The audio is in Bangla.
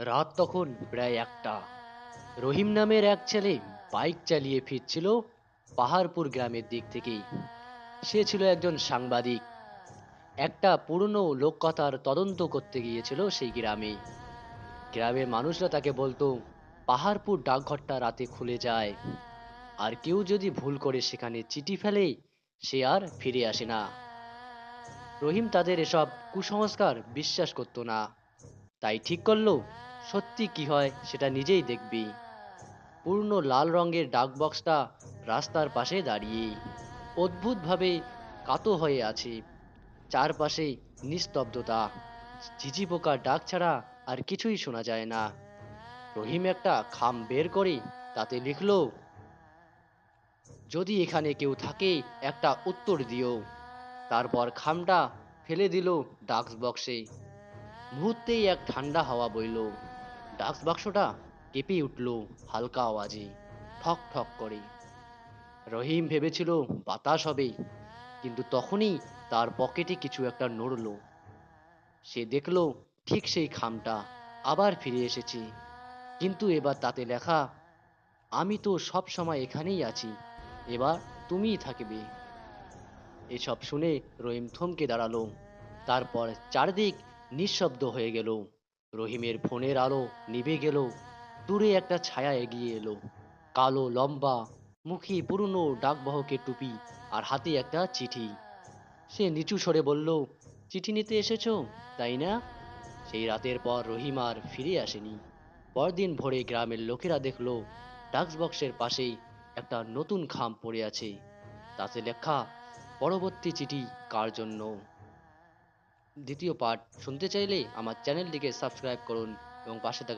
রাত তখন প্রায় ১টা। রহিম নামের এক ছেলে বাইক চালিয়ে ফিরছিল পাহাড়পুর গ্রামের দিক থেকেই। সে ছিল একজন সাংবাদিক। একটা পুরনো লোককথার তদন্ত করতে গিয়েছিল সেই গ্রামে। গ্রামের মানুষরা তাকে বলতো পাহাড়পুর ডাকঘরটা রাতে খুলে যায়, আর কেউ যদি ভুল করে সেখানে চিঠি ফেলে সে আর ফিরে আসে না। রহিম তাদের এসব কুসংস্কার বিশ্বাস করতো না, তাই ঠিক করলো সত্যি কি হয় সেটা নিজেই দেখবি। পুরনো লাল রঙের ডাক বক্সটা রাস্তার পাশে দাঁড়িয়ে অদ্ভুতভাবে কাতো হয়ে আছে। চারপাশে নিস্তব্ধতা, ঝিঝি পোকার ডাক ছাড়া আর কিছুই শোনা যায় না। রহিম একটা খাম বের করে তাতে লিখলো, যদি এখানে কেউ থাকে একটা উত্তর দিও। তারপর খামটা ফেলে দিল ডাক বক্সে। মুহূর্তেই এক ঠান্ডা হাওয়া বইল। ডাক বাক্সটা কেঁপে উঠল হালকা আওয়াজে, ঠক ঠক করে। রহিম ভেবেছিল বাতাস হবে, কিন্তু তখনই তার পকেটে কিছু একটা নড়ল। সে দেখলো ঠিক সেই খামটা আবার ফিরে এসেছে, কিন্তু এবার তাতে লেখা, আমি তো সব সময় এখানেই আছি, এবার তুমিই থাকবে। এসব শুনে রহিম থমকে দাঁড়ালো। তারপর চারদিক নিঃশব্দ হয়ে গেল। রহিমের ফোনের আলো নিভে গেল। দূরে একটা ছায়া এগিয়ে এলো, কালো লম্বা, মুখে পুরনো ডাকবাহকের টুপি আর হাতে একটা চিঠি। সে নিচু স্বরে বলল, চিঠি নিতে এসেছো, তাই না? সেই রাতের পর রহিম আর ফিরে আসেনি। পরদিন ভোরে গ্রামের লোকেরা দেখলো ডাক বক্সের পাশেই একটা নতুন খাম পড়ে আছে, তাতে লেখা, পরবর্তী চিঠি কার জন্য। দ্বিতীয় পার্ট শুনতে চাইলে আমার চ্যানেলটিকে সাবস্ক্রাইব করুন এবং পাশে থাকা